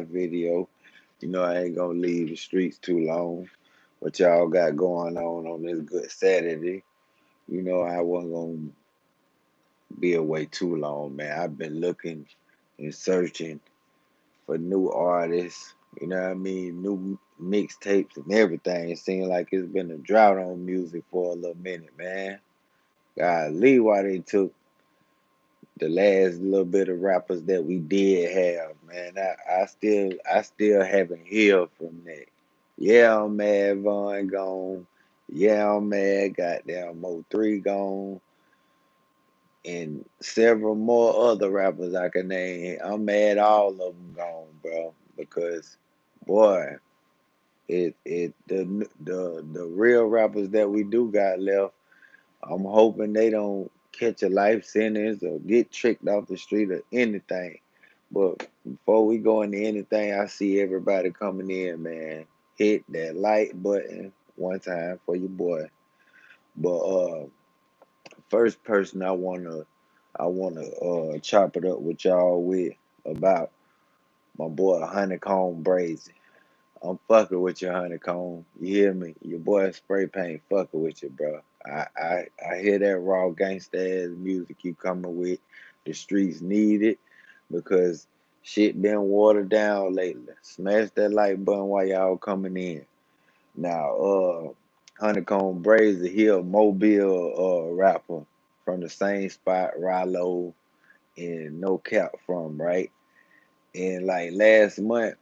video. You know, I ain't gonna leave the streets too long. What y'all got going on this good Saturday? You know, I wasn't gonna be away too long, man. I've been looking and searching for new artists. You know what I mean? New mixtapes and everything. It seems like it's been a drought on music for a little minute, man. Golly, why they took the last little bit of rappers that we did have, man. I still haven't healed from that. Yeah, I'm mad Vaughn gone. Yeah, I'm mad goddamn Mo3 gone. And several more other rappers I can name. I'm mad all of them gone, bro. Because boy, the real rappers that we do got left, I'm hoping they don't catch a life sentence or get tricked off the street or anything. But before we go into anything, I see everybody coming in, man. Hit that like button one time for your boy. But first person I wanna chop it up with y'all with about my boy Honeykomb Brazy. I'm fucking with you, Honeykomb. You hear me? Your boy Spray Paint fucking with you, bro. I hear that raw gangsta ass music you coming with. The streets need it because shit been watered down lately. Smash that like button while y'all coming in. Now, Honeykomb Brazy, he a Mobile rapper from the same spot Rallo and No Cap from, right? And like last month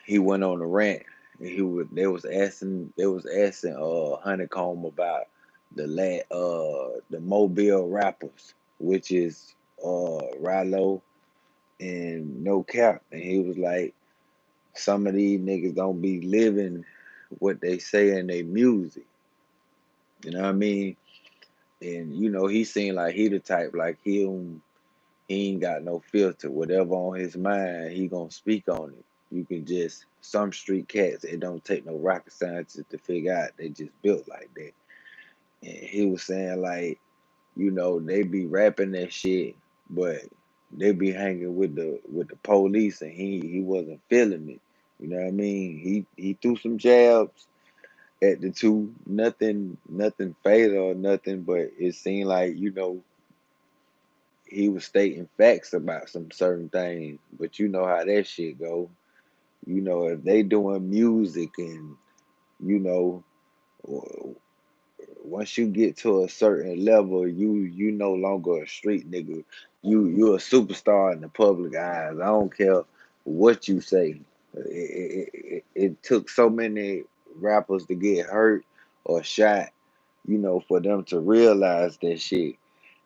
he went on a rant and they was asking Honeykomb about the Mobile rappers, which is Rallo and No Cap, and he was like, some of these niggas don't be living what they say in their music. You know what I mean? And you know, he seemed like he the type like he ain't got no filter. Whatever on his mind, he gonna speak on it. You can just some street cats. It don't take no rocket scientists to figure out. They just built like that. And he was saying like, you know, they be rapping that shit, but they be hanging with the police, and he wasn't feeling it. You know what I mean? He threw some jabs at the two, nothing fatal or nothing, but it seemed like he was stating facts about some certain things. But you know how that shit go. You know, if they doing music and you know, once you get to a certain level, you no longer a street nigga. You a superstar in the public eyes. I don't care what you say. It took so many rappers to get hurt or shot, for them to realize that shit.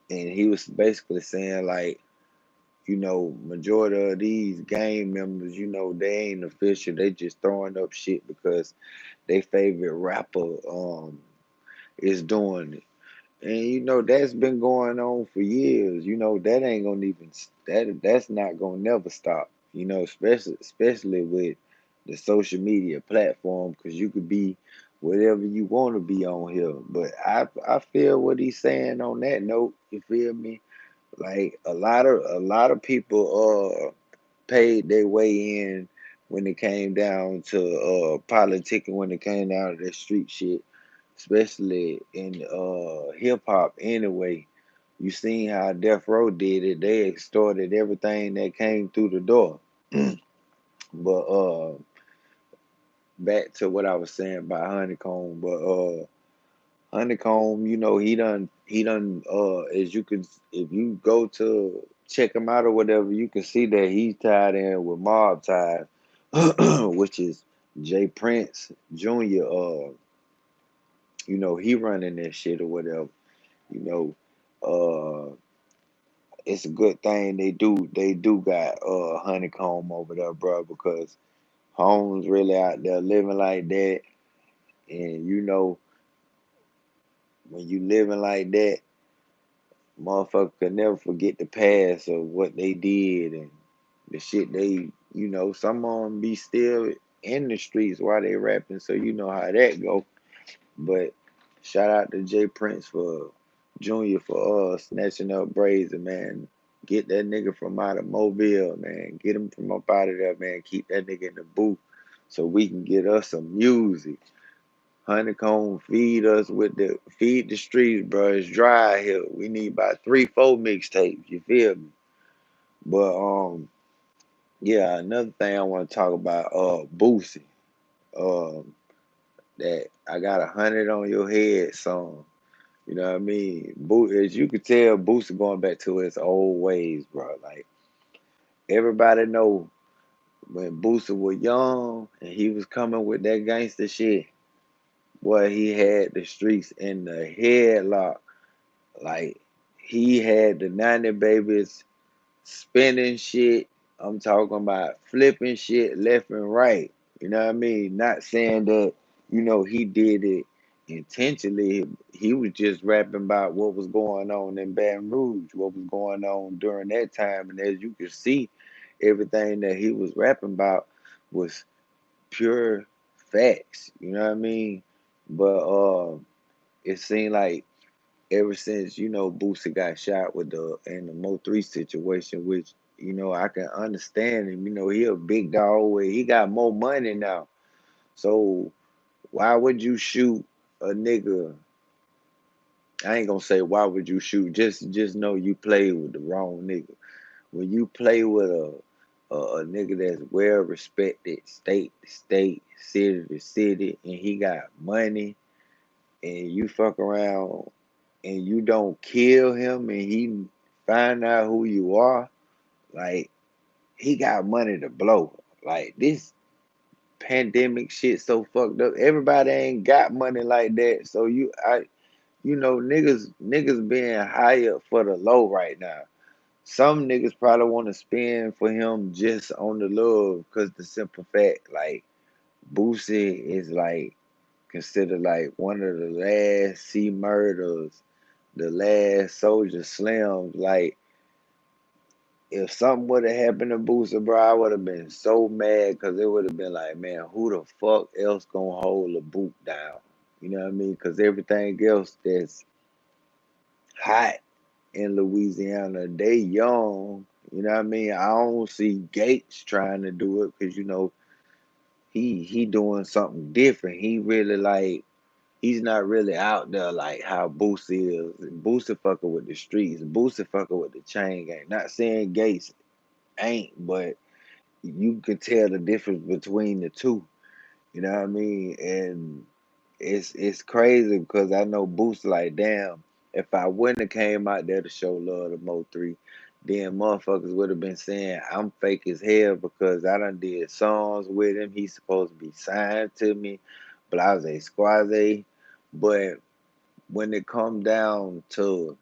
And he was basically saying like, majority of these gang members, they ain't official. They just throwing up shit because they favorite rapper is doing it. And that's been going on for years. That ain't gonna even that's not gonna never stop. Especially with the social media platform, because you could be whatever you want to be on here. But I feel what he's saying on that note. You feel me? Like a lot of people paid their way in when it came down to politicking, when it came down to that street shit, especially in hip hop anyway. You seen how Death Row did it. They extorted everything that came through the door. But back to what I was saying about Honeykomb, but Honeykomb, he done as you could, if you go to check him out or whatever, you can see that he's tied in with Mob Ties, which is Jay Prince Jr. He running that shit or whatever. You know, it's a good thing they do got Honeykomb over there, bro, because Holmes really out there living like that, and when you living like that, motherfucker could never forget the past of what they did and the shit some of them be still in the streets while they rapping, so you know how that go. But shout out to Jay Prince for Junior for snatching up Brazen, man. Get that nigga from out of Mobile, man. Get him from up out of there, man. Keep that nigga in the booth so we can get us some music. Honeykomb feed the streets, bro. It's dry here. We need about 3, 4 mixtapes. You feel me? But yeah. Another thing I want to talk about, Boosie. Um, that I got 100 on your head song. You know what I mean? As you could tell, Boosie going back to his old ways, bro. Like everybody know when Boosie was young and he was coming with that gangster shit. Boy, he had the streets in the headlock. Like he had the 90 babies spinning shit. I'm talking about flipping shit left and right. You know what I mean? Not saying that, he did it intentionally. He was just rapping about what was going on in Baton Rouge, what was going on during that time. And as you can see, everything that he was rapping about was pure facts. You know what I mean? But it seemed like ever since Boosie got shot with the in the Mo3 situation, which I can understand him. He a big dog. He got more money now. So why would you shoot a nigga? I ain't gonna say why would you shoot. Just know you played with the wrong nigga. When you play with a nigga that's well respected, state to state, city to city, and he got money, and you fuck around and you don't kill him and he find out who you are, like he got money to blow. Like this pandemic shit so fucked up. Everybody ain't got money like that. So niggas being hired for the low right now. Some niggas probably want to spend for him just on the love, cause the simple fact, like Boosie is like considered like one of the last C murders, the last Soldier Slims. Like, if something would have happened to Boosie, bro, I would have been so mad because it would have been like, man, who the fuck else gonna hold a boot down? You know what I mean? Because everything else that's hot in Louisiana, they young. You know what I mean? I don't see Gates trying to do it because he doing something different. He really like he's not really out there like how Boosie is. Boosie fucking with the streets. Boosie fucking with the chain gang. Not saying Gates ain't, but you could tell the difference between the two. You know what I mean? And it's crazy because I know Boosie like, damn, if I wouldn't have came out there to show love to Mo3, then motherfuckers would have been saying I'm fake as hell because I done did songs with him. He's supposed to be signed to me, blase squaze. But when it come down to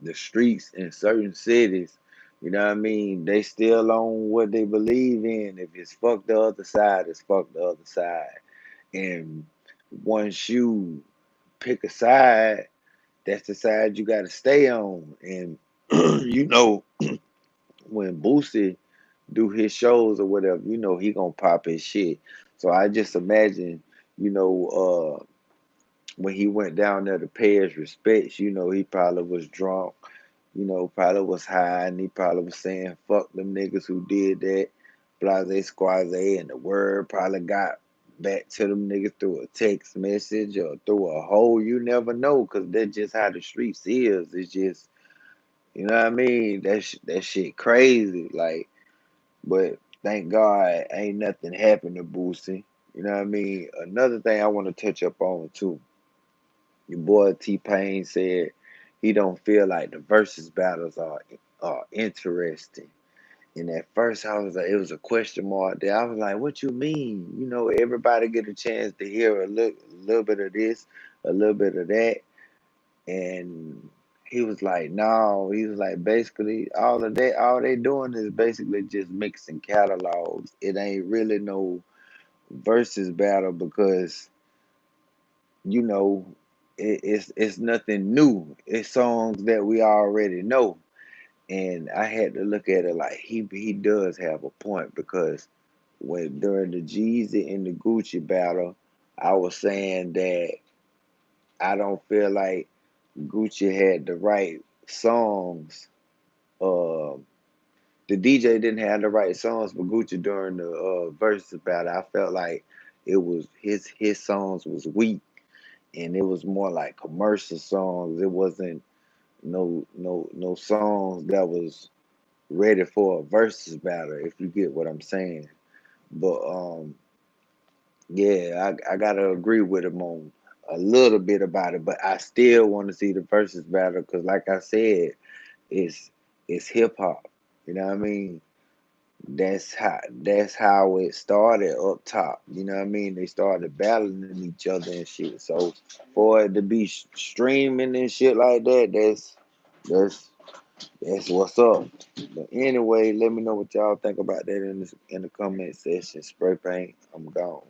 the streets in certain cities, you know what I mean? They still on what they believe in. If it's fuck the other side, it's fuck the other side. And once you pick a side, that's the side you got to stay on. And you know, when Boosie do his shows or whatever, he gonna pop his shit. So I just imagine, you know, when he went down there to pay his respects, he probably was drunk, probably was high, and he probably was saying, fuck them niggas who did that, blase squaze, and the word probably got back to them niggas through a text message or through a hole. You never know, because that's just how the streets is. It's just, you know what I mean? That shit crazy. Like, but thank God ain't nothing happened to Boosie. You know what I mean? Another thing I want to touch up on too. Your boy Tpain said he don't feel like the versus battles are interesting. And at first I was like, it was a question mark there. I was like, what you mean? Everybody get a chance to hear a little bit of this, a little bit of that. And he was like, no. He was like, basically, all of that, all they doing is basically just mixing catalogs. It ain't really no versus battle because you know, it's nothing new. It's songs that we already know. And I had to look at it like he does have a point because when during the Jeezy and the Gucci battle, I was saying that I don't feel like Gucci had the right songs uh, the DJ didn't have the right songs for Gucci during the versus battle. I felt like it was his songs was weak, and it was more like commercial songs. It wasn't no songs that was ready for a versus battle. If you get what I'm saying, but yeah, I gotta agree with him on a little bit about it, but I still want to see the versus battle because, like I said, it's it's hip hop. You know what I mean? That's how it started up top. You know what I mean? They started battling each other and shit. So for it to be streaming and shit like that, that's that's what's up. But anyway, let me know what y'all think about that in the comment section. Spray paint. I'm gone.